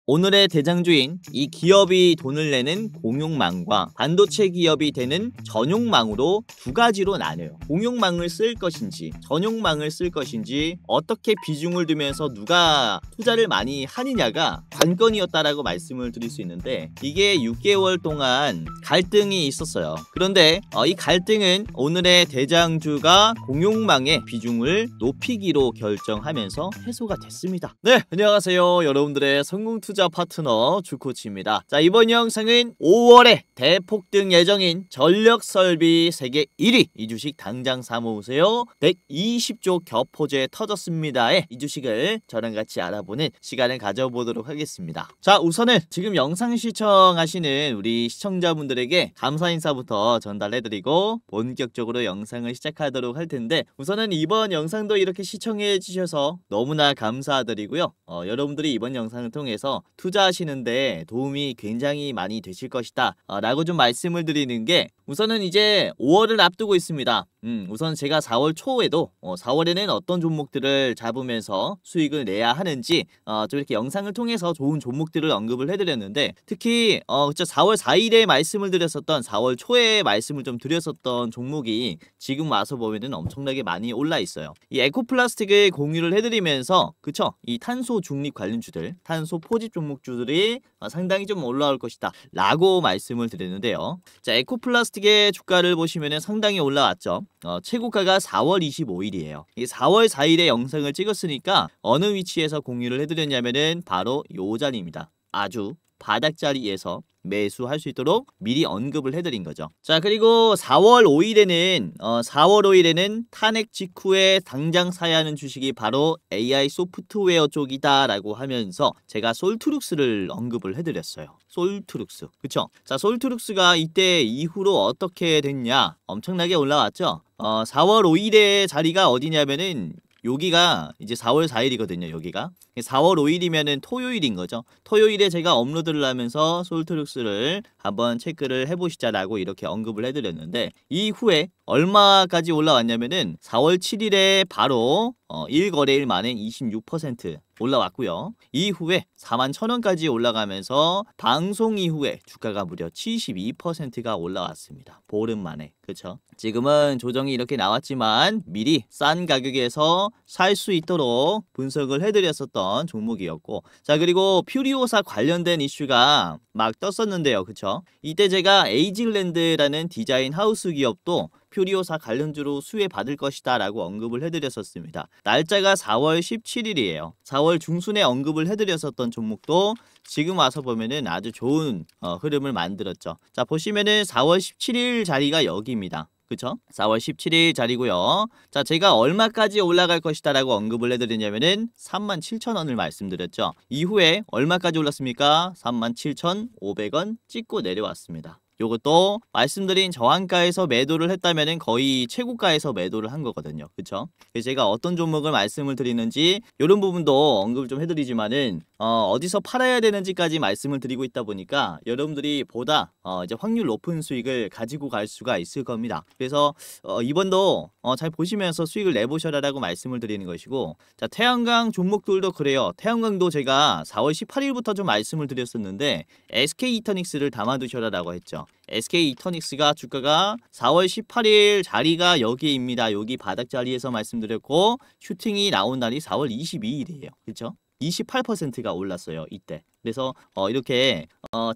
오늘의 대장주인 이 기업이 돈을 내는 공용망과 반도체 기업이 되는 전용망으로 두 가지로 나뉘어요. 공용망을 쓸 것인지 전용망을 쓸 것인지 어떻게 비중을 두면서 누가 투자를 많이 하느냐가 관건이었다라고 말씀을 드릴 수 있는데, 이게 6개월 동안 갈등이 있었어요. 그런데 이 갈등은 오늘의 대장주가 공용망의 비중을 높이기로 결정하면서 해소가 됐습니다. 네, 안녕하세요. 여러분들의 성공투자 파트너 주코치입니다. 자, 이번 영상은 5월에 대폭등 예정인 전력설비 세계 1위 이 주식 당장 사모으세요. 120조 격포제 터졌습니다에 이 주식을 저랑 같이 알아보는 시간을 가져보도록 하겠습니다. 자, 우선은 지금 영상 시청하시는 우리 시청자분들에게 감사 인사부터 전달해드리고 본격적으로 영상을 시작하도록 할 텐데, 우선은 이번 영상도 이렇게 시청해 주셔서 너무나 감사드리고요. 여러분들이 이번 영상을 통해서 투자하시는데 도움이 굉장히 많이 되실 것이다 라고 좀 말씀을 드리는 게, 우선은 이제 5월을 앞두고 있습니다. 우선 제가 4월 초에도 4월에는 어떤 종목들을 잡으면서 수익을 내야 하는지 좀 이렇게 영상을 통해서 좋은 종목들을 언급을 해드렸는데, 특히 4월 4일에 말씀을 드렸었던 4월 초에 말씀을 좀 드렸었던 종목이 지금 와서 보면은 엄청나게 많이 올라 있어요. 이 에코플라스틱을 공유를 해드리면서, 그쵸? 이 탄소 중립 관련주들, 탄소 포집 종목주들이 상당히 좀 올라올 것이다 라고 말씀을 드렸는데요. 자, 에코플라스틱의 주가를 보시면은 상당히 올라왔죠. 최고가가 4월 25일이에요. 이 4월 4일에 영상을 찍었으니까 어느 위치에서 공유를 해드렸냐면은 바로 요 자리입니다. 아주 바닥 자리에서 매수할 수 있도록 미리 언급을 해드린 거죠. 자, 그리고 4월 5일에는 탄핵 직후에 당장 사야 하는 주식이 바로 AI 소프트웨어 쪽이다 라고 하면서 제가 솔트룩스를 언급을 해드렸어요. 솔트룩스, 그쵸? 자, 솔트룩스가 이때 이후로 어떻게 됐냐, 엄청나게 올라왔죠. 4월 5일의 자리가 어디냐면은 여기가 이제 4월 4일이거든요. 여기가 4월 5일이면은 토요일인 거죠. 토요일에 제가 업로드를 하면서 솔트룩스를 한번 체크를 해보시자라고 이렇게 언급을 해드렸는데, 이후에 얼마까지 올라왔냐면은 4월 7일에 바로 1거래일 만에 26% 올라왔고요. 이후에 41,000원까지 올라가면서 방송 이후에 주가가 무려 72%가 올라왔습니다. 보름 만에. 그쵸? 지금은 조정이 이렇게 나왔지만 미리 싼 가격에서 살 수 있도록 분석을 해드렸었던 종목이었고, 자, 그리고 퓨리오사 관련된 이슈가 막 떴었는데요. 그쵸? 이때 제가 에이징랜드라는 디자인 하우스 기업도 퓨리오사 관련주로 수혜받을 것이다 라고 언급을 해드렸었습니다. 날짜가 4월 17일이에요. 4월 중순에 언급을 해드렸었던 종목도 지금 와서 보면은 아주 좋은 흐름을 만들었죠. 자, 보시면은 4월 17일 자리가 여기입니다. 그쵸? 4월 17일 자리고요. 자, 제가 얼마까지 올라갈 것이다 라고 언급을 해드리냐면은 37,000원을 말씀드렸죠. 이후에 얼마까지 올랐습니까? 37,500원 찍고 내려왔습니다. 요것도 말씀드린 저항가에서 매도를 했다면은 거의 최고가에서 매도를 한 거거든요. 그쵸? 그래서 제가 어떤 종목을 말씀을 드리는지 이런 부분도 언급을 좀 해드리지만은 어디서 팔아야 되는지까지 말씀을 드리고 있다 보니까 여러분들이 보다 이제 확률 높은 수익을 가지고 갈 수가 있을 겁니다. 그래서 이번도 잘 보시면서 수익을 내보셔라라고 말씀을 드리는 것이고, 자, 태양광 종목들도 그래요. 태양광도 제가 4월 18일부터 좀 말씀을 드렸었는데 SK 이터닉스를 담아두셔라라고 했죠. SK 이터닉스가 주가가 4월 18일 자리가 여기입니다. 여기 바닥 자리에서 말씀드렸고, 슈팅이 나온 날이 4월 22일이에요. 그렇죠? 28%가 올랐어요, 이때. 그래서 이렇게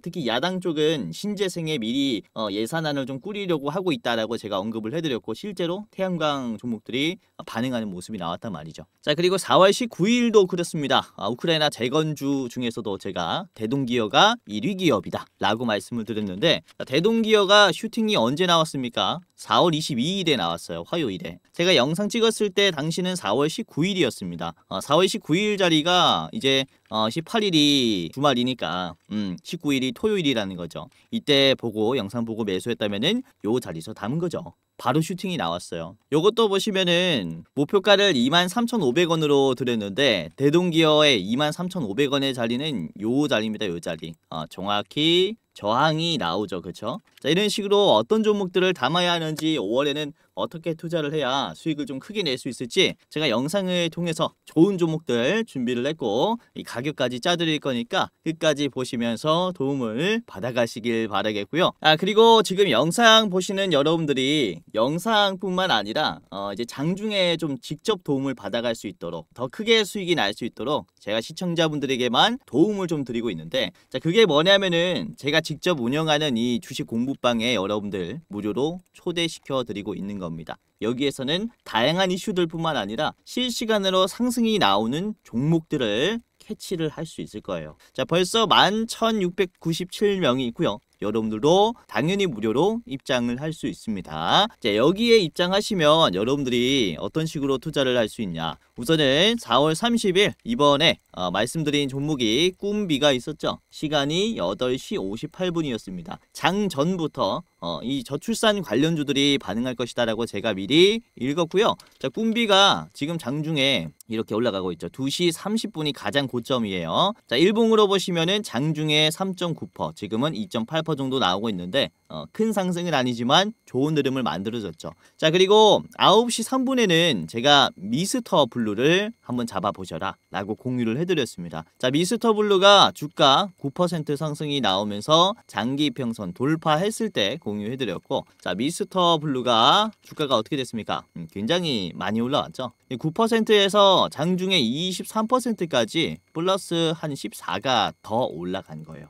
특히 야당 쪽은 신재생에 미리 예산안을 좀 꾸리려고 하고 있다라고 제가 언급을 해드렸고, 실제로 태양광 종목들이 반응하는 모습이 나왔단 말이죠. 자, 그리고 4월 19일도 그렇습니다. 우크라이나 재건주 중에서도 제가 대동기어가 1위 기업이다 라고 말씀을 드렸는데, 대동기어가 슈팅이 언제 나왔습니까? 4월 22일에 나왔어요. 화요일에. 제가 영상 찍었을 때 당시는 4월 19일이었습니다. 4월 19일 자리가 이제 18일이 주말이니까 19일이 토요일이라는 거죠. 이때 보고 영상 보고 매수했다면은 요 자리에서 담은 거죠. 바로 슈팅이 나왔어요. 요것도 보시면은 목표가를 23,500원으로 드렸는데 대동기어의 23,500원의 자리는 요 자리입니다. 요 자리. 정확히 저항이 나오죠. 그쵸? 자, 이런 식으로 어떤 종목들을 담아야 하는지 5월에는 어떻게 투자를 해야 수익을 좀 크게 낼 수 있을지 제가 영상을 통해서 좋은 종목들 준비를 했고 이 가격까지 짜드릴 거니까 끝까지 보시면서 도움을 받아가시길 바라겠고요. 그리고 지금 영상 보시는 여러분들이 영상뿐만 아니라 이제 장중에 좀 직접 도움을 받아갈 수 있도록 더 크게 수익이 날 수 있도록 제가 시청자분들에게만 도움을 좀 드리고 있는데, 자 그게 뭐냐면은 제가 직접 운영하는 이 주식 공부방에 여러분들 무료로 초대시켜 드리고 있는 겁니다. 여기에서는 다양한 이슈들 뿐만 아니라 실시간으로 상승이 나오는 종목들을 캐치를 할 수 있을 거예요. 자 벌써 11,697명이 있고요. 여러분들도 당연히 무료로 입장을 할 수 있습니다. 자, 여기에 입장하시면 여러분들이 어떤 식으로 투자를 할 수 있냐. 우선은 4월 30일 이번에 말씀드린 종목이 꿈비가 있었죠. 시간이 8시 58분이었습니다. 장 전부터 이 저출산 관련주들이 반응할 것이다 라고 제가 미리 읽었고요. 자, 꿈비가 지금 장중에 이렇게 올라가고 있죠. 2시 30분이 가장 고점이에요. 자, 일봉으로 보시면은 장중에 3.9%, 지금은 2.8% 정도 나오고 있는데 큰 상승은 아니지만 좋은 흐름을 만들어줬죠. 자, 그리고 9시 3분에는 제가 미스터 블루를 한번 잡아보셔라 라고 공유를 해드렸습니다. 자, 미스터 블루가 주가 9% 상승이 나오면서 장기 이평선 돌파했을 때 공유해드렸고, 자 미스터 블루가 주가가 어떻게 됐습니까? 굉장히 많이 올라왔죠. 9%에서 장중에 23%까지 플러스 한 14가 더 올라간 거예요.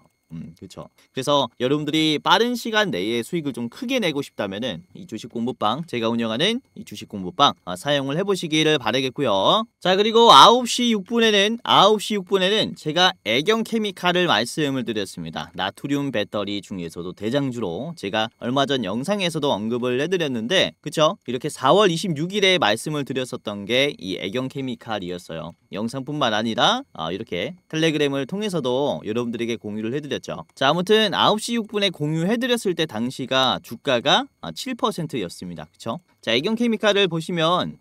그렇죠. 그래서 여러분들이 빠른 시간 내에 수익을 좀 크게 내고 싶다면은 이 주식 공부방, 제가 운영하는 이 주식 공부방 사용을 해보시기를 바라겠고요. 자, 그리고 9시 6분에는 제가 애경 케미칼을 말씀을 드렸습니다. 나트륨 배터리 중에서도 대장주로 제가 얼마 전 영상에서도 언급을 해드렸는데, 그쵸? 이렇게 4월 26일에 말씀을 드렸었던 게 이 애경 케미칼이었어요. 영상뿐만 아니라 이렇게 텔레그램을 통해서도 여러분들에게 공유를 해드렸죠. 자, 아무튼 9시 6분에 공유해드렸을 때 당시가 주가가 7%였습니다. 그쵸? 자, 애경케미칼을 보시면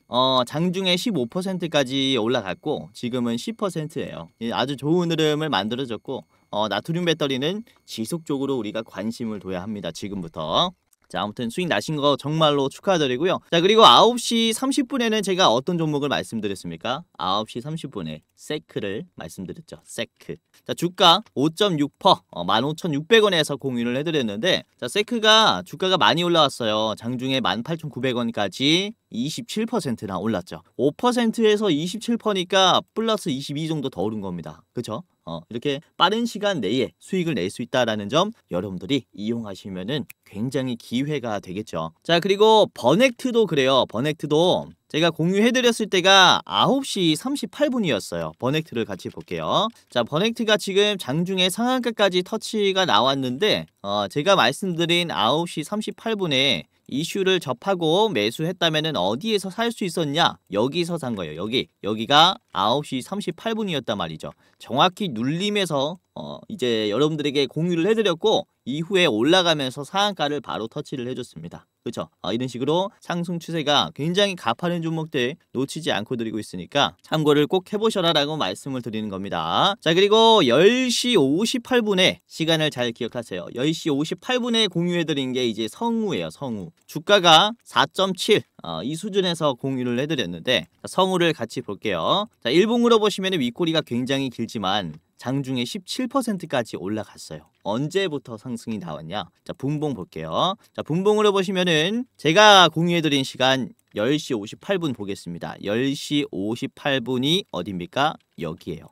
장중에 15%까지 올라갔고 지금은 10%예요. 아주 좋은 흐름을 만들어줬고 나트륨 배터리는 지속적으로 우리가 관심을 둬야 합니다. 지금부터. 자, 아무튼 수익 나신 거 정말로 축하드리고요. 자, 그리고 9시 30분에는 제가 어떤 종목을 말씀드렸습니까? 9시 30분에 세크를 말씀드렸죠. 세크. 자, 주가 5.6%, 15,600원에서 공유를 해드렸는데, 자, 세크가 주가가 많이 올라왔어요. 장중에 18,900원까지 27%나 올랐죠. 5%에서 27%니까 플러스 22 정도 더 오른 겁니다. 그쵸? 이렇게 빠른 시간 내에 수익을 낼 수 있다라는 점 여러분들이 이용하시면은 굉장히 기회가 되겠죠. 자, 그리고 버넥트도 그래요. 버넥트도 제가 공유해드렸을 때가 9시 38분이었어요. 버넥트를 같이 볼게요. 자, 버넥트가 지금 장중에 상한가까지 터치가 나왔는데 제가 말씀드린 9시 38분에 이슈를 접하고 매수했다면은 어디에서 살 수 있었냐? 여기서 산 거예요. 여기가 9시 38분이었단 말이죠. 정확히 눌림에서 이제 여러분들에게 공유를 해드렸고 이후에 올라가면서 상한가를 바로 터치를 해줬습니다. 그렇죠? 이런 식으로 상승 추세가 굉장히 가파른 종목들 놓치지 않고 드리고 있으니까 참고를 꼭 해보셔라 라고 말씀을 드리는 겁니다. 자, 그리고 10시 58분에 시간을 잘 기억하세요. 10시 58분에 공유해드린 게 이제 성우예요. 성우. 주가가 4.7 이 수준에서 공유를 해드렸는데, 성우를 같이 볼게요. 자, 일봉으로 보시면 윗꼬리가 굉장히 길지만 장중에 17%까지 올라갔어요. 언제부터 상승이 나왔냐? 자, 분봉 볼게요. 자, 분봉으로 보시면은 제가 공유해드린 시간 10시 58분 보겠습니다. 10시 58분이 어딥니까? 여기에요.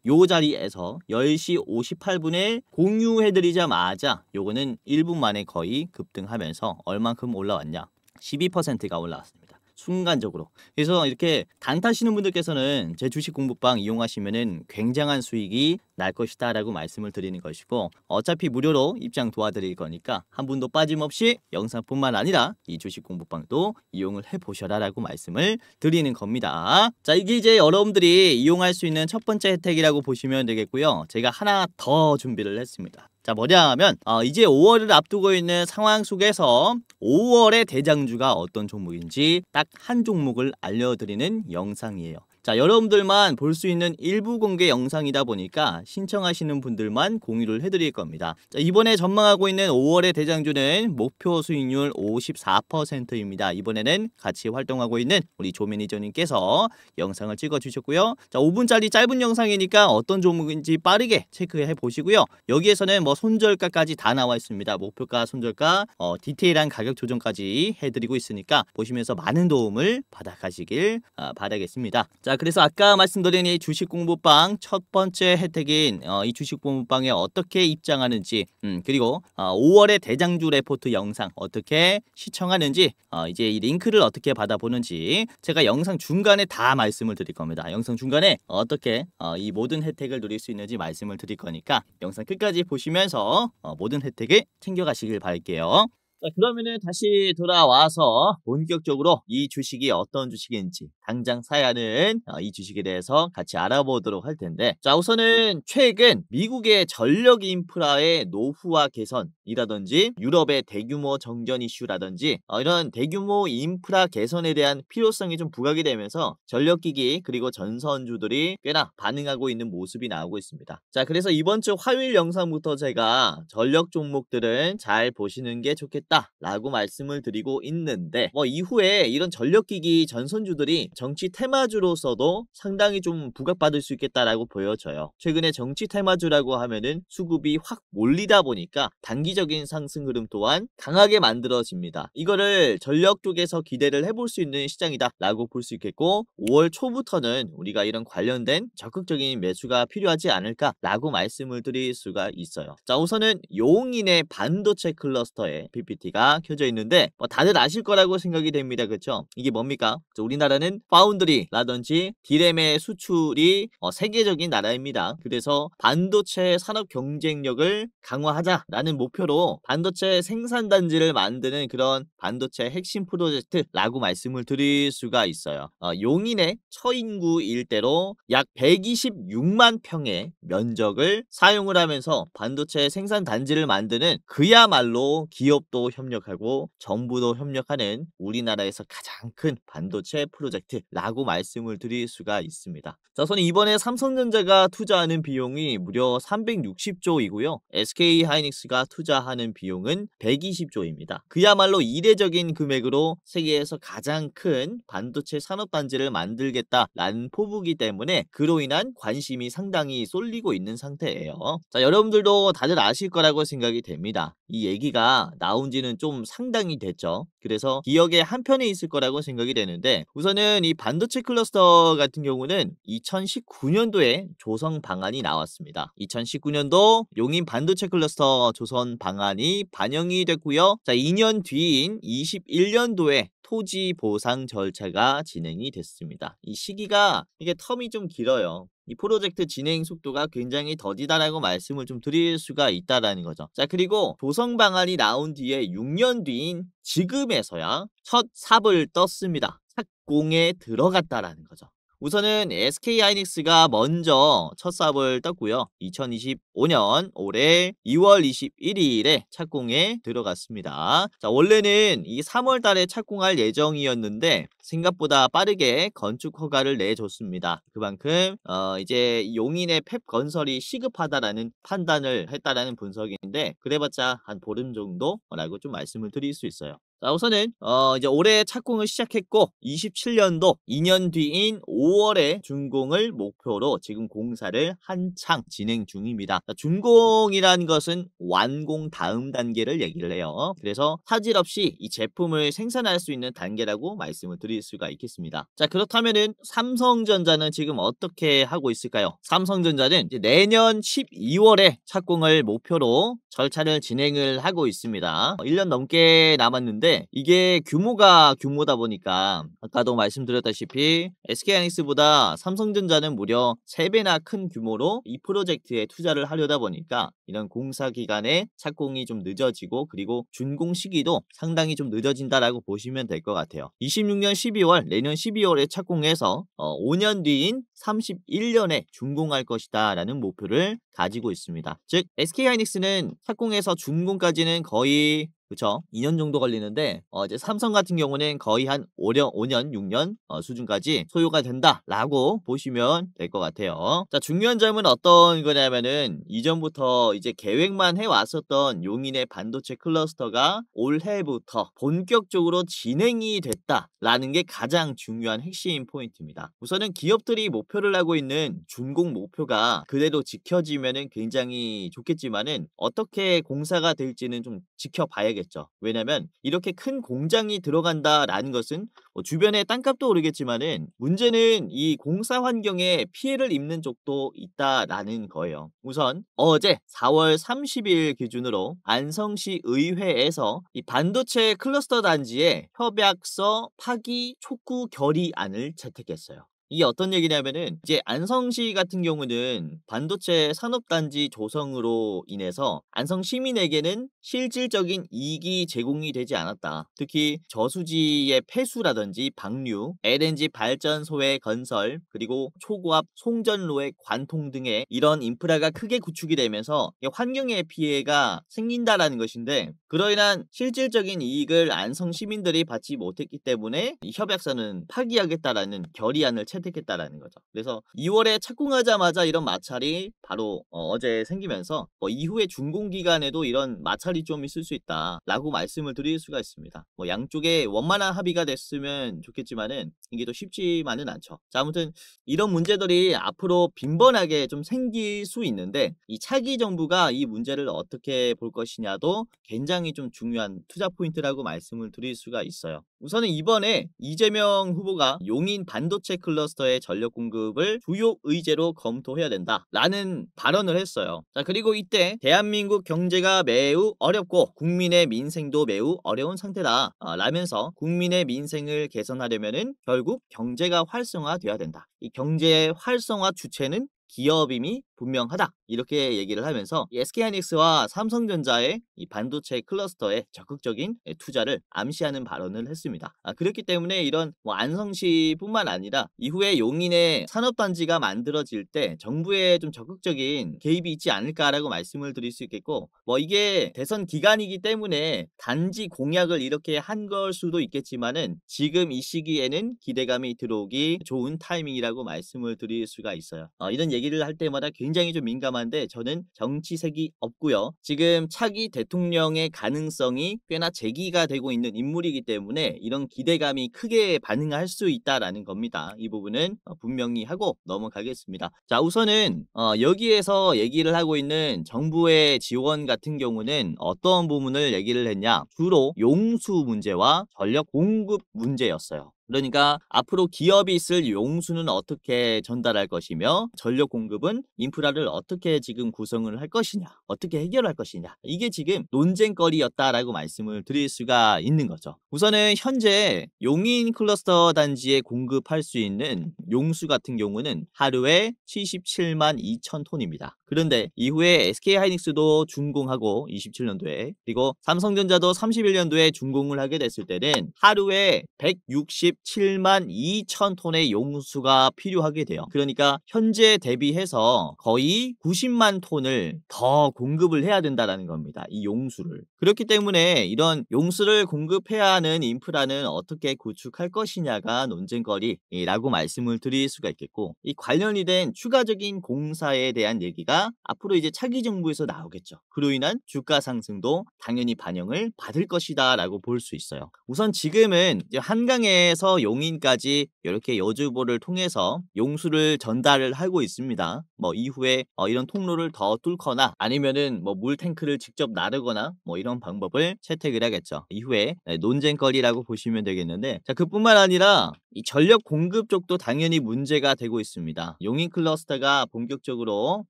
요 자리에서 10시 58분에 공유해드리자마자 요거는 1분 만에 거의 급등하면서 얼만큼 올라왔냐? 12%가 올라왔습니다. 순간적으로. 그래서 이렇게 단타시는 분들께서는 제 주식 공부방 이용하시면은 굉장한 수익이 날 것이다 라고 말씀을 드리는 것이고, 어차피 무료로 입장 도와드릴 거니까 한 분도 빠짐없이 영상뿐만 아니라 이 주식 공부방도 이용을 해보셔라 라고 말씀을 드리는 겁니다. 자, 이게 이제 여러분들이 이용할 수 있는 첫 번째 혜택이라고 보시면 되겠고요. 제가 하나 더 준비를 했습니다. 자, 뭐냐 하면 이제 5월을 앞두고 있는 상황 속에서 5월의 대장주가 어떤 종목인지 딱 한 종목을 알려드리는 영상이에요. 자, 여러분들만 볼 수 있는 일부 공개 영상이다 보니까 신청하시는 분들만 공유를 해드릴 겁니다. 자, 이번에 전망하고 있는 5월의 대장주는 목표 수익률 54%입니다. 이번에는 같이 활동하고 있는 우리 조 매니저님께서 영상을 찍어주셨고요. 자, 5분짜리 짧은 영상이니까 어떤 종목인지 빠르게 체크해 보시고요. 여기에서는 뭐 손절가까지 다 나와 있습니다. 목표가, 손절가, 디테일한 가격 조정까지 해드리고 있으니까 보시면서 많은 도움을 받아가시길 바라겠습니다. 자, 그래서 아까 말씀드린 이 주식 공부방 첫 번째 혜택인 이 주식 공부방에 어떻게 입장하는지, 그리고 5월의 대장주 레포트 영상 어떻게 시청하는지, 이제 이 링크를 어떻게 받아보는지 제가 영상 중간에 다 말씀을 드릴 겁니다. 영상 중간에 어떻게 이 모든 혜택을 누릴 수 있는지 말씀을 드릴 거니까 영상 끝까지 보시면서 모든 혜택을 챙겨가시길 바랄게요. 자, 그러면은 다시 돌아와서 본격적으로 이 주식이 어떤 주식인지, 당장 사야 하는 이 주식에 대해서 같이 알아보도록 할 텐데, 자, 우선은 최근 미국의 전력 인프라의 노후화 개선이라든지 유럽의 대규모 정전 이슈라든지 이런 대규모 인프라 개선에 대한 필요성이 좀 부각이 되면서 전력기기 그리고 전선주들이 꽤나 반응하고 있는 모습이 나오고 있습니다. 자, 그래서 이번 주 화요일 영상부터 제가 전력 종목들은 잘 보시는 게 좋겠다 라고 말씀을 드리고 있는데, 뭐 이후에 이런 전력기기 전선주들이 정치 테마주로서도 상당히 좀 부각받을 수 있겠다라고 보여져요. 최근에 정치 테마주라고 하면은 수급이 확 몰리다 보니까 단기적인 상승 흐름 또한 강하게 만들어집니다. 이거를 전력 쪽에서 기대를 해볼 수 있는 시장이다 라고 볼 수 있겠고, 5월 초부터는 우리가 이런 관련된 적극적인 매수가 필요하지 않을까 라고 말씀을 드릴 수가 있어요. 자, 우선은 용인의 반도체 클러스터에 PPT가 켜져 있는데, 뭐 다들 아실 거라고 생각이 됩니다. 그렇죠? 이게 뭡니까? 우리나라는 파운드리라든지 디램의 수출이 세계적인 나라입니다. 그래서 반도체 산업 경쟁력을 강화하자라는 목표로 반도체 생산단지를 만드는 그런 반도체 핵심 프로젝트라고 말씀을 드릴 수가 있어요. 용인의 처인구 일대로 약 126만 평의 면적을 사용을 하면서 반도체 생산단지를 만드는, 그야말로 기업도 협력하고 정부도 협력하는 우리나라에서 가장 큰 반도체 프로젝트라고 말씀을 드릴 수가 있습니다. 자, 우선 이번에 삼성전자가 투자하는 비용이 무려 360조이고요. SK하이닉스가 투자하는 비용은 120조입니다. 그야말로 이례적인 금액으로 세계에서 가장 큰 반도체 산업단지를 만들겠다라는 포부기 때문에 그로 인한 관심이 상당히 쏠리고 있는 상태예요. 자, 여러분들도 다들 아실 거라고 생각이 됩니다. 이 얘기가 나온 지는 좀 상당히 됐죠. 그래서 기억의 한편에 있을 거라고 생각이 되는데, 우선은 이 반도체 클러스터 같은 경우는 2019년도에 조성 방안이 나왔습니다. 2019년도 용인 반도체 클러스터 조선 방안이 반영이 됐고요. 자, 2년 뒤인 21년도에 토지 보상 절차가 진행이 됐습니다. 이 시기가, 이게 텀이 좀 길어요. 이 프로젝트 진행 속도가 굉장히 더디다라고 말씀을 좀 드릴 수가 있다라는 거죠. 자, 그리고 조성 방안이 나온 뒤에 6년 뒤인 지금에서야 첫 삽을 떴습니다. 착공에 들어갔다라는 거죠. 우선은 SK하이닉스가 먼저 첫 삽을 떴고요. 2025년 올해 2월 21일에 착공에 들어갔습니다. 자, 원래는 이 3월 달에 착공할 예정이었는데 생각보다 빠르게 건축 허가를 내줬습니다. 그만큼 이제 용인의 펩 건설이 시급하다라는 판단을 했다라는 분석인데, 그래봤자 한 보름 정도라고 좀 말씀을 드릴 수 있어요. 자, 우선은 이제 올해 착공을 시작했고 27년도 2년 뒤인 5월에 준공을 목표로 지금 공사를 한창 진행 중입니다. 자, 준공이라는 것은 완공 다음 단계를 얘기를 해요. 그래서 사질 없이 이 제품을 생산할 수 있는 단계라고 말씀을 드릴 수가 있겠습니다. 자, 그렇다면은 삼성전자는 지금 어떻게 하고 있을까요? 삼성전자는 이제 내년 12월에 착공을 목표로 절차를 진행을 하고 있습니다. 1년 넘게 남았는데, 이게 규모다 보니까 아까도 말씀드렸다시피 SK하이닉스보다 삼성전자는 무려 3배나 큰 규모로 이 프로젝트에 투자를 하려다 보니까 이런 공사 기간에 착공이 좀 늦어지고, 그리고 준공 시기도 상당히 좀 늦어진다라고 보시면 될 것 같아요. 26년 12월, 내년 12월에 착공해서 5년 뒤인 31년에 준공할 것이다 라는 목표를 가지고 있습니다. 즉 SK하이닉스는 착공해서 준공까지는 거의 그쵸? 2년 정도 걸리는데 이제 삼성 같은 경우는 거의 한 5년, 6년 수준까지 소요가 된다라고 보시면 될 것 같아요. 자, 중요한 점은 어떤 거냐면은 이전부터 이제 계획만 해왔었던 용인의 반도체 클러스터가 올해부터 본격적으로 진행이 됐다라는 게 가장 중요한 핵심 포인트입니다. 우선은 기업들이 목표를 하고 있는 준공 목표가 그대로 지켜지면은 굉장히 좋겠지만은 어떻게 공사가 될지는 좀 지켜봐야겠죠. 왜냐면 이렇게 큰 공장이 들어간다라는 것은 주변에 땅값도 오르겠지만은 문제는 이 공사 환경에 피해를 입는 쪽도 있다라는 거예요. 우선 어제 4월 30일 기준으로 안성시 의회에서 이 반도체 클러스터 단지의 협약서 파기 촉구 결의안을 채택했어요. 이게 어떤 얘기냐면은 이제 안성시 같은 경우는 반도체 산업단지 조성으로 인해서 안성 시민에게는 실질적인 이익이 제공이 되지 않았다. 특히 저수지의 폐수라든지 방류, LNG 발전소의 건설, 그리고 초고압 송전로의 관통 등의 이런 인프라가 크게 구축이 되면서 환경에 피해가 생긴다라는 것인데, 그로 인한 실질적인 이익을 안성 시민들이 받지 못했기 때문에 이 협약서는 파기하겠다라는 결의안을 채택했다라는 거죠. 그래서 2월에 착공하자마자 이런 마찰이 바로 어제 생기면서 이후에 준공 기간에도 이런 마찰이 좀 있을 수 있다라고 말씀을 드릴 수가 있습니다. 양쪽에 원만한 합의가 됐으면 좋겠지만은 이게 또 쉽지만은 않죠. 자, 아무튼 이런 문제들이 앞으로 빈번하게 좀 생길 수 있는데 이 차기 정부가 이 문제를 어떻게 볼 것이냐도 굉장히 좀 중요한 투자 포인트라고 말씀을 드릴 수가 있어요. 우선은 이번에 이재명 후보가 용인 반도체 클러스터의 전력 공급을 주요 의제로 검토해야 된다라는 발언을 했어요. 자, 그리고 이때 대한민국 경제가 매우 어렵고 국민의 민생도 매우 어려운 상태다 라면서 국민의 민생을 개선하려면은 결국 경제가 활성화돼야 된다. 이 경제의 활성화 주체는 기업임이 분명하다. 이렇게 얘기를 하면서 SK하이닉스와 삼성전자의 이 반도체 클러스터에 적극적인 투자를 암시하는 발언을 했습니다. 그렇기 때문에 이런 안성시뿐만 아니라 이후에 용인의 산업단지가 만들어질 때 정부의 좀 적극적인 개입이 있지 않을까라고 말씀을 드릴 수 있겠고, 이게 대선 기간이기 때문에 단지 공약을 이렇게 한 걸 수도 있겠지만은 지금 이 시기에는 기대감이 들어오기 좋은 타이밍이라고 말씀을 드릴 수가 있어요. 이런 얘기를 할 때마다 굉장히 좀 민감한데 저는 정치색이 없고요. 지금 차기 대통령의 가능성이 꽤나 제기가 되고 있는 인물이기 때문에 이런 기대감이 크게 반응할 수 있다라는 겁니다. 이 부분은 분명히 하고 넘어가겠습니다. 자, 우선은 여기에서 얘기를 하고 있는 정부의 지원 같은 경우는 어떤 부분을 얘기를 했냐? 주로 용수 문제와 전력 공급 문제였어요. 그러니까 앞으로 기업이 쓸 용수는 어떻게 전달할 것이며 전력 공급은 인프라를 어떻게 지금 구성을 할 것이냐, 어떻게 해결할 것이냐, 이게 지금 논쟁거리였다라고 말씀을 드릴 수가 있는 거죠. 우선은 현재 용인 클러스터 단지에 공급할 수 있는 용수 같은 경우는 하루에 77만 2천 톤입니다. 그런데 이후에 SK하이닉스도 준공하고 27년도에, 그리고 삼성전자도 31년도에 준공을 하게 됐을 때는 하루에 167만 2천 톤의 용수가 필요하게 돼요. 그러니까 현재 대비해서 거의 90만 톤을 더 공급을 해야 된다는 겁니다. 이 용수를. 그렇기 때문에 이런 용수를 공급해야 하는 인프라는 어떻게 구축할 것이냐가 논쟁거리라고 말씀을 드릴 수가 있겠고, 이 관련이 된 추가적인 공사에 대한 얘기가 앞으로 이제 차기 정부에서 나오겠죠. 그로 인한 주가 상승도 당연히 반영을 받을 것이다 라고 볼 수 있어요. 우선 지금은 이제 한강에서 용인까지 이렇게 여주보를 통해서 용수를 전달을 하고 있습니다. 이후에 이런 통로를 더 뚫거나 아니면은 물탱크를 직접 나르거나 이런 방법을 채택을 하겠죠. 이후에 논쟁거리라고 보시면 되겠는데, 자, 그뿐만 아니라 이 전력 공급 쪽도 당연히 문제가 되고 있습니다. 용인 클러스터가 본격적으로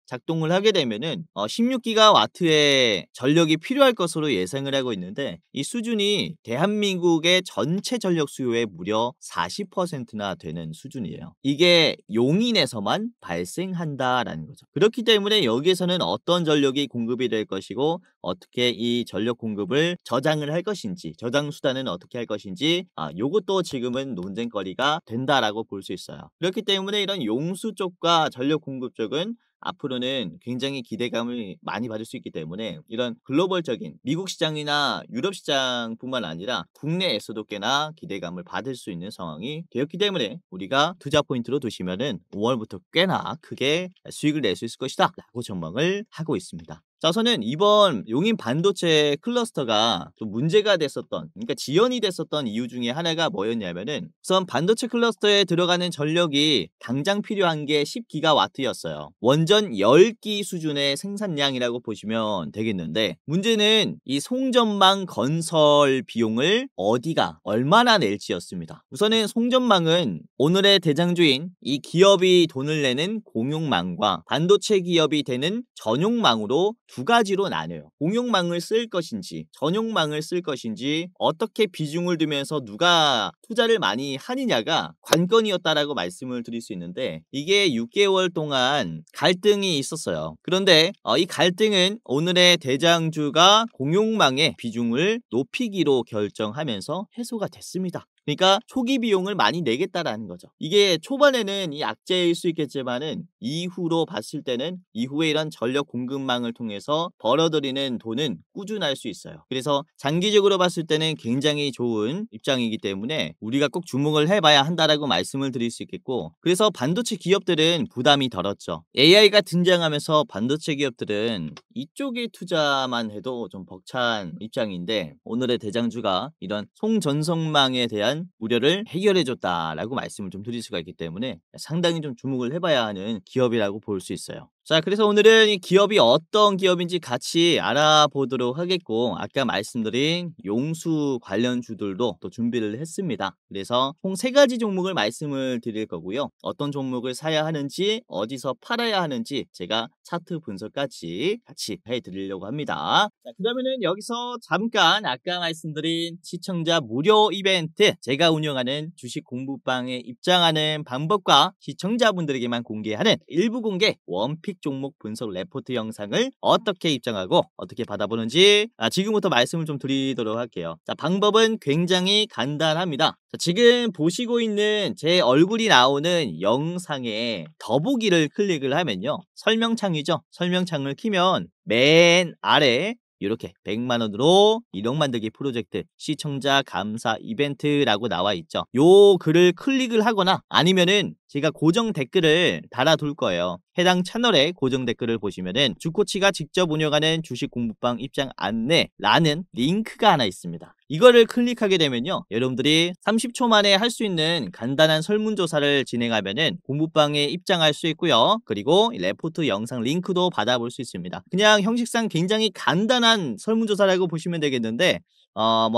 작동을 하게 되면은 16기가와트의 전력이 필요할 것으로 예상을 하고 있는데, 이 수준이 대한민국의 전체 전력 수요의 무려 40%나 되는 수준이에요. 이게 용인에서만 발생한다라는 거죠. 그렇기 때문에 여기에서는 어떤 전력이 공급이 될 것이고 어떻게 이 전력 공급을 저장을 할 것인지, 저장 수단은 어떻게 할 것인지, 요것도 지금은 논쟁거리가 된다라고 볼 수 있어요. 그렇기 때문에 이런 용수 쪽과 전력 공급 쪽은 앞으로는 굉장히 기대감을 많이 받을 수 있기 때문에 이런 글로벌적인 미국 시장이나 유럽 시장뿐만 아니라 국내에서도 꽤나 기대감을 받을 수 있는 상황이 되었기 때문에 우리가 투자 포인트로 두시면은 5월부터 꽤나 크게 수익을 낼 수 있을 것이다 라고 전망을 하고 있습니다. 자, 우선은 이번 용인 반도체 클러스터가 좀 문제가 됐었던, 그러니까 지연이 됐었던 이유 중에 하나가 뭐였냐면은 우선 반도체 클러스터에 들어가는 전력이 당장 필요한 게 10기가와트였어요. 원전 10기 수준의 생산량이라고 보시면 되겠는데, 문제는 이 송전망 건설 비용을 어디가 얼마나 낼지였습니다. 우선은 송전망은 오늘의 대장주인 이 기업이 돈을 내는 공용망과 반도체 기업이 되는 전용망으로 두 가지로 나뉘어요. 공용망을 쓸 것인지 전용망을 쓸 것인지 어떻게 비중을 두면서 누가 투자를 많이 하느냐가 관건이었다라고 말씀을 드릴 수 있는데, 이게 6개월 동안 갈등이 있었어요. 그런데 이 갈등은 오늘의 대장주가 공용망의 비중을 높이기로 결정하면서 해소가 됐습니다. 그러니까 초기 비용을 많이 내겠다라는 거죠. 이게 초반에는 이 악재일 수 있겠지만은 이후로 봤을 때는 이후에 이런 전력 공급망을 통해서 벌어들이는 돈은 꾸준할 수 있어요. 그래서 장기적으로 봤을 때는 굉장히 좋은 입장이기 때문에 우리가 꼭 주목을 해봐야 한다라고 말씀을 드릴 수 있겠고, 그래서 반도체 기업들은 부담이 덜었죠. AI가 등장하면서 반도체 기업들은 이쪽에 투자만 해도 좀 벅찬 입장인데, 오늘의 대장주가 이런 송전성망에 대한 우려를 해결해줬다라고 말씀을 좀 드릴 수가 있기 때문에 상당히 좀 주목을 해봐야 하는 기업이라고 볼 수 있어요. 자, 그래서 오늘은 이 기업이 어떤 기업인지 같이 알아보도록 하겠고, 아까 말씀드린 용수 관련 주들도 또 준비를 했습니다. 그래서 총 3가지 종목을 말씀을 드릴 거고요. 어떤 종목을 사야 하는지, 어디서 팔아야 하는지 제가 차트 분석까지 같이 해드리려고 합니다. 자, 그러면은 여기서 잠깐 아까 말씀드린 시청자 무료 이벤트, 제가 운영하는 주식 공부방에 입장하는 방법과 시청자분들에게만 공개하는 일부 공개 원픽 종목 분석 레포트 영상을 어떻게 입장하고 어떻게 받아보는지 지금부터 말씀을 좀 드리도록 할게요. 자, 방법은 굉장히 간단합니다. 자, 지금 보시고 있는 제 얼굴이 나오는 영상에 더보기를 클릭을 하면요, 설명창이죠. 설명창을 키면 맨 아래 이렇게 100만원으로 1억 만들기 프로젝트 시청자 감사 이벤트라고 나와 있죠. 요 글을 클릭을 하거나 아니면은 제가 고정 댓글을 달아둘 거예요. 해당 채널의 고정 댓글을 보시면은 주코치가 직접 운영하는 주식 공부방 입장 안내라는 링크가 하나 있습니다. 이거를 클릭하게 되면요, 여러분들이 30초 만에 할 수 있는 간단한 설문조사를 진행하면은 공부방에 입장할 수 있고요. 그리고 레포트 영상 링크도 받아볼 수 있습니다. 그냥 형식상 굉장히 간단한 설문조사라고 보시면 되겠는데,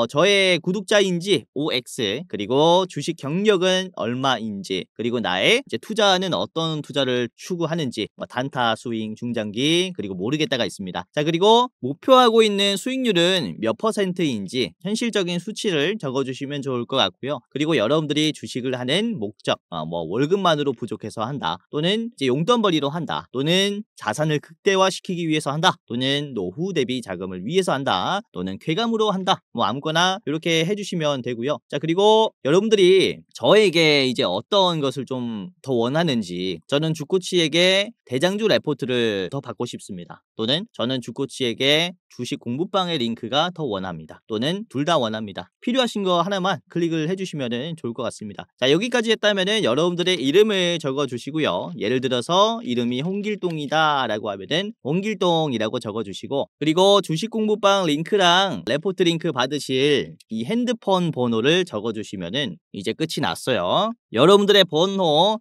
저의 구독자인지 OX, 그리고 주식 경력은 얼마인지, 그리고 나의 이제 투자는 어떤 투자를 추구하는지, 단타, 스윙, 중장기, 그리고 모르겠다가 있습니다. 자, 그리고 목표하고 있는 수익률은 몇 %인지 현실적인 수치를 적어주시면 좋을 것 같고요. 그리고 여러분들이 주식을 하는 목적, 월급만으로 부족해서 한다, 또는 이제 용돈벌이로 한다, 또는 자산을 극대화시키기 위해서 한다, 또는 노후 대비 자금을 위해서 한다, 또는 쾌감으로 한다, 아무거나 이렇게 해주시면 되고요. 자, 그리고 여러분들이 저에게 이제 어떤 것을 좀 더 원하는지, 저는 주코치에게 대장주 레포트를 더 받고 싶습니다, 또는 저는 주코치에게 주식 공부방의 링크가 더 원합니다, 또는 둘 다 원합니다. 필요하신 거 하나만 클릭을 해주시면 좋을 것 같습니다. 자, 여기까지 했다면은 여러분들의 이름을 적어 주시고요. 예를 들어서 이름이 홍길동이다 라고 하면은 홍길동이라고 적어 주시고, 그리고 주식 공부방 링크랑 레포트 링크 받으실 이 핸드폰 번호를 적어 주시면은 이제 끝이 났어요. 여러분들의 번호,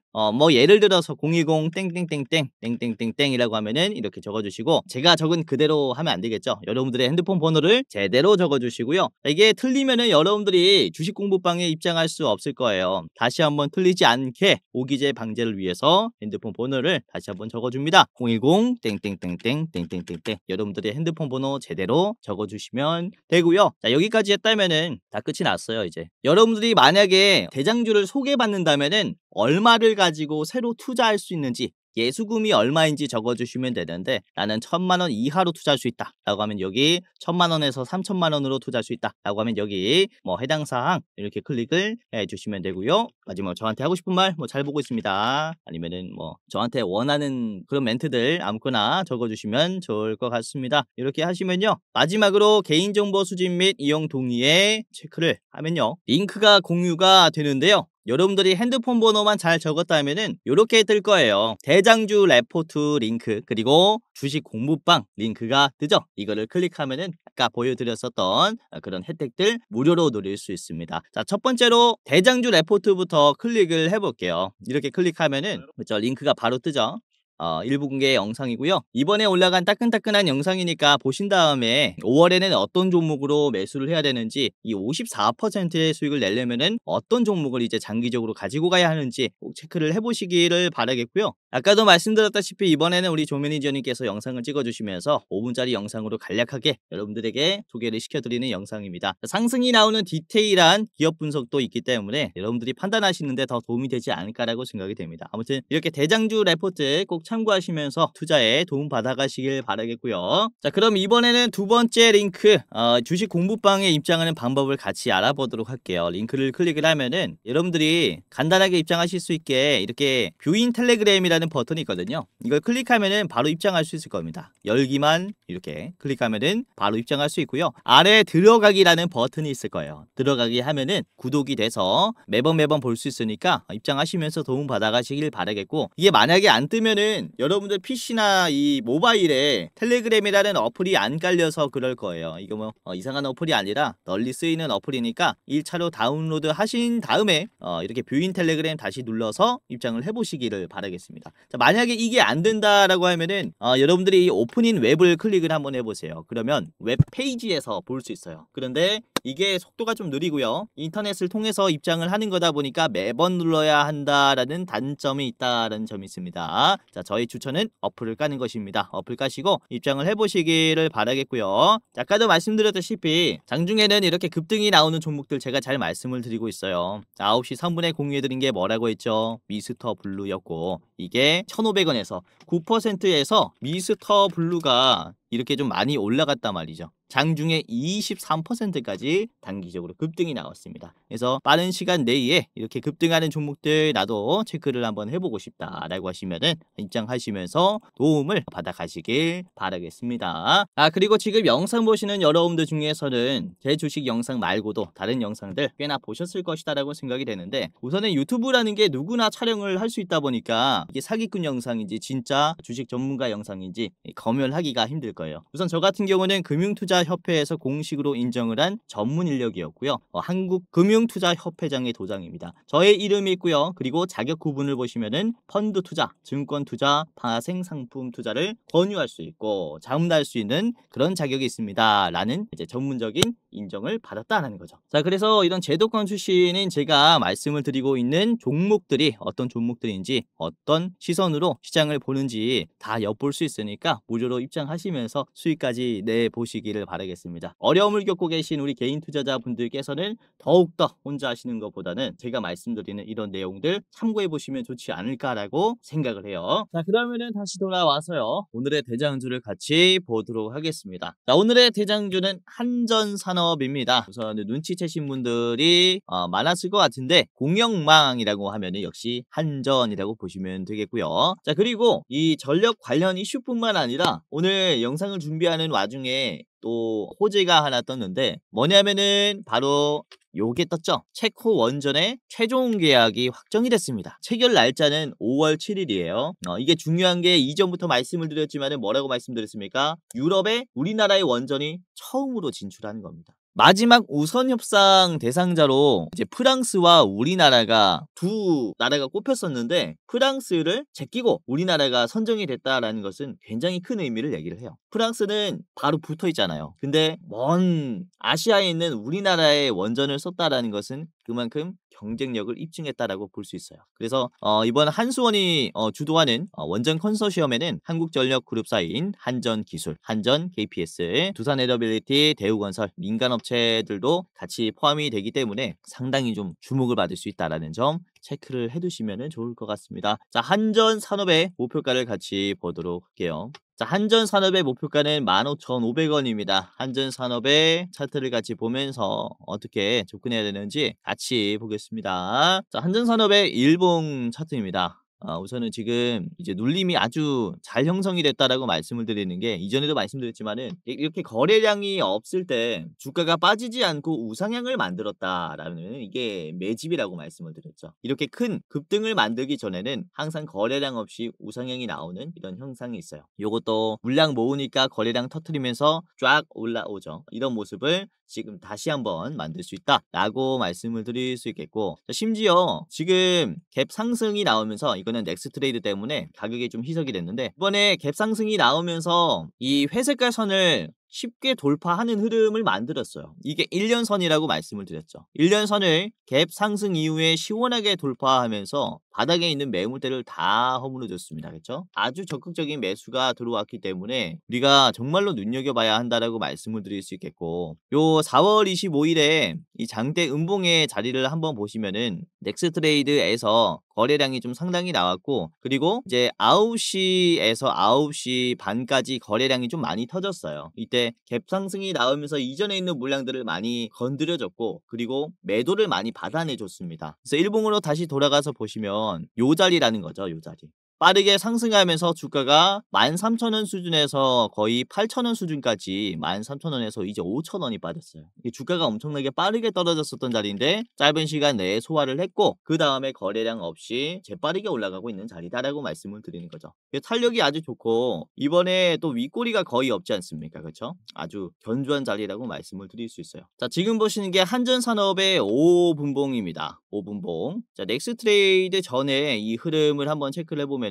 예를 들어서 010 땡땡땡땡 땡땡땡땡이라고 하면은 이렇게 적어주시고, 제가 적은 그대로 하면 안 되겠죠. 여러분들의 핸드폰 번호를 제대로 적어주시고요. 이게 틀리면은 여러분들이 주식 공부방에 입장할 수 없을 거예요. 다시 한번 틀리지 않게 오기제 방지를 위해서 핸드폰 번호를 다시 한번 적어줍니다. 010 땡땡땡땡 땡땡땡땡. 여러분들의 핸드폰 번호 제대로 적어주시면 되고요. 자, 여기까지 했다면은 다 끝이 났어요. 이제 여러분들이 만약에 대장주를 소개받는다면은 얼마를 가지고 새로 투자할 수 있는지 예수금이 얼마인지 적어주시면 되는데 나는 1,000만 원 이하로 투자할 수 있다 라고 하면 여기 1,000만 원에서 3,000만 원으로 투자할 수 있다 라고 하면 여기 뭐 해당 사항 이렇게 클릭을 해주시면 되고요. 마지막으로 저한테 하고 싶은 말 뭐 잘 보고 있습니다. 아니면은 뭐 저한테 원하는 그런 멘트들 아무거나 적어주시면 좋을 것 같습니다. 이렇게 하시면요. 마지막으로 개인정보 수집 및 이용 동의에 체크를 하면요. 링크가 공유가 되는데요. 여러분들이 핸드폰 번호만 잘 적었다면은 이렇게 뜰 거예요. 대장주 레포트 링크 그리고 주식 공부방 링크가 뜨죠. 이거를 클릭하면은 아까 보여드렸었던 그런 혜택들 무료로 누릴 수 있습니다. 자, 첫 번째로 대장주 레포트부터 클릭을 해볼게요. 이렇게 클릭하면은 그렇죠, 링크가 바로 뜨죠. 1부 공개 영상이고요. 이번에 올라간 따끈따끈한 영상이니까 보신 다음에 5월에는 어떤 종목으로 매수를 해야 되는지 이 54%의 수익을 내려면은 어떤 종목을 이제 장기적으로 가지고 가야 하는지 꼭 체크를 해보시기를 바라겠고요. 아까도 말씀드렸다시피 이번에는 우리 조 매니저님께서 영상을 찍어주시면서 5분짜리 영상으로 간략하게 여러분들에게 소개를 시켜드리는 영상입니다. 상승이 나오는 디테일한 기업 분석도 있기 때문에 여러분들이 판단하시는데 더 도움이 되지 않을까라고 생각이 됩니다. 아무튼 이렇게 대장주 레포트 꼭 참고하시면서 투자에 도움 받아가시길 바라겠고요. 자, 그럼 이번에는 두 번째 링크 주식 공부방에 입장하는 방법을 같이 알아보도록 할게요. 링크를 클릭을 하면은 여러분들이 간단하게 입장하실 수 있게 이렇게 뷰인 텔레그램이라는 버튼이 있거든요. 이걸 클릭하면은 바로 입장할 수 있을 겁니다. 열기만 이렇게 클릭하면은 바로 입장할 수 있고요. 아래 들어가기라는 버튼이 있을 거예요. 들어가기 하면은 구독이 돼서 매번 볼 수 있으니까 입장하시면서 도움 받아가시길 바라겠고, 이게 만약에 안 뜨면은 여러분들 PC나 이 모바일에 텔레그램이라는 어플이 안 깔려서 그럴 거예요. 이거 뭐 이상한 어플이 아니라 널리 쓰이는 어플이니까 1차로 다운로드 하신 다음에 이렇게 뷰인 텔레그램 다시 눌러서 입장을 해보시기를 바라겠습니다. 자, 만약에 이게 안 된다라고 하면은 여러분들이 이 오픈인 웹을 클릭을 한번 해보세요. 그러면 웹 페이지에서 볼 수 있어요. 그런데 이게 속도가 좀 느리고요. 인터넷을 통해서 입장을 하는 거다 보니까 매번 눌러야 한다라는 단점이 있다라는 점이 있습니다. 자, 저희 추천은 어플을 까는 것입니다. 어플 까시고 입장을 해보시기를 바라겠고요. 자, 아까도 말씀드렸다시피 장중에는 이렇게 급등이 나오는 종목들 제가 잘 말씀을 드리고 있어요. 자, 9시 3분에 공유해드린 게 뭐라고 했죠? 미스터 블루였고, 이게 1,500원에서 9%에서 미스터 블루가 이렇게 좀 많이 올라갔단 말이죠. 장중에 23%까지 단기적으로 급등이 나왔습니다. 그래서 빠른 시간 내에 이렇게 급등하는 종목들 나도 체크를 한번 해보고 싶다라고 하시면은 입장하시면서 도움을 받아가시길 바라겠습니다. 그리고 지금 영상 보시는 여러분들 중에서는 제 주식 영상 말고도 다른 영상들 꽤나 보셨을 것이다라고 생각이 되는데, 우선은 유튜브라는 게 누구나 촬영을 할 수 있다 보니까 이게 사기꾼 영상인지 진짜 주식 전문가 영상인지 검열하기가 힘들 거예요. 우선 저 같은 경우는 금융투자협회에서 공식으로 인정을 한 전문 인력이었고요. 한국금융투자협회장의 도장입니다. 저의 이름이 있고요. 그리고 자격 구분을 보시면은 펀드 투자, 증권 투자, 파생상품 투자를 권유할 수 있고 자문할 수 있는 그런 자격이 있습니다. 라는 이제 전문적인 인정을 받았다는 거죠. 자, 그래서 이런 제도권 출신인 제가 말씀을 드리고 있는 종목들이 어떤 종목들인지 어떤 시선으로 시장을 보는지 다 엿볼 수 있으니까 무료로 입장하시면서 수익까지 내보시기를 바라겠습니다. 어려움을 겪고 계신 우리 개인 투자자분들께서는 더욱더 혼자 하시는 것보다는 제가 말씀드리는 이런 내용들 참고해 보시면 좋지 않을까라고 생각을 해요. 자, 그러면은 다시 돌아와서요, 오늘의 대장주를 같이 보도록 하겠습니다. 자, 오늘의 대장주는 한전산업입니다. 우선 눈치채신 분들이 많았을 것 같은데 공영망이라고 하면은 역시 한전이라고 보시면 되겠고요. 자, 그리고 이 전력 관련 이슈뿐만 아니라 오늘 영상을 준비하는 와중에 또 호재가 하나 떴는데 뭐냐면은 바로 요게 떴죠. 체코 원전의 최종 계약이 확정이 됐습니다. 체결 날짜는 5월 7일이에요. 이게 중요한 게 이전부터 말씀을 드렸지만은 뭐라고 말씀드렸습니까? 유럽에 우리나라의 원전이 처음으로 진출하는 겁니다. 마지막 우선 협상 대상자로 이제 프랑스와 우리나라가 두 나라가 꼽혔었는데 프랑스를 제끼고 우리나라가 선정이 됐다라는 것은 굉장히 큰 의미를 얘기를 해요. 프랑스는 바로 붙어 있잖아요. 근데 먼 아시아에 있는 우리나라의 원전을 썼다라는 것은 그만큼 경쟁력을 입증했다라고 볼 수 있어요. 그래서 이번 한수원이 주도하는 원전 컨소시엄에는 한국전력그룹사인 한전기술, 한전 KPS, 두산에너빌리티, 대우건설, 민간업체들도 같이 포함이 되기 때문에 상당히 좀 주목을 받을 수 있다라는 점 체크를 해두시면 좋을 것 같습니다. 자, 한전산업의 목표가를 같이 보도록 할게요. 자, 한전산업의 목표가는 15,500원입니다. 한전산업의 차트를 같이 보면서 어떻게 접근해야 되는지 같이 보겠습니다. 자, 한전산업의 일봉 차트입니다. 우선은 지금 이제 눌림이 아주 잘 형성이 됐다라고 말씀을 드리는 게, 이전에도 말씀드렸지만은 이렇게 거래량이 없을 때 주가가 빠지지 않고 우상향을 만들었다라는, 이게 매집이라고 말씀을 드렸죠. 이렇게 큰 급등을 만들기 전에는 항상 거래량 없이 우상향이 나오는 이런 형상이 있어요. 요것도 물량 모으니까 거래량 터트리면서 쫙 올라오죠. 이런 모습을 지금 다시 한번 만들 수 있다라고 말씀을 드릴 수 있겠고, 심지어 지금 갭 상승이 나오면서, 이거는 넥스트레이드 때문에 가격이 좀 희석이 됐는데, 이번에 갭 상승이 나오면서 이 회색깔 선을 쉽게 돌파하는 흐름을 만들었어요. 이게 1년선이라고 말씀을 드렸죠. 1년선을 갭 상승 이후에 시원하게 돌파하면서 바닥에 있는 매물대를 다 허물어줬습니다. 그렇죠? 아주 적극적인 매수가 들어왔기 때문에 우리가 정말로 눈여겨봐야 한다라고 말씀을 드릴 수 있겠고, 요 4월 25일에 이 장대 음봉의 자리를 한번 보시면은 넥스트레이드에서 거래량이 좀 상당히 나왔고, 그리고 이제 9시에서 9시 반까지 거래량이 좀 많이 터졌어요. 이때 갭 상승이 나오면서 이전에 있는 물량들을 많이 건드려줬고, 그리고 매도를 많이 받아내줬습니다. 그래서 일봉으로 다시 돌아가서 보시면 요 자리라는 거죠. 요 자리. 빠르게 상승하면서 주가가 13,000원 수준에서 거의 8,000원 수준까지, 13,000원에서 이제 5,000원이 빠졌어요. 이 주가가 엄청나게 빠르게 떨어졌었던 자리인데 짧은 시간 내에 소화를 했고, 그 다음에 거래량 없이 재빠르게 올라가고 있는 자리다라고 말씀을 드리는 거죠. 탄력이 아주 좋고, 이번에 또 윗꼬리가 거의 없지 않습니까? 그렇죠? 아주 견조한 자리라고 말씀을 드릴 수 있어요. 자, 지금 보시는 게 한전산업의 5분봉입니다. 5분봉. 자, 넥스트레이드 전에 이 흐름을 한번 체크를 해보면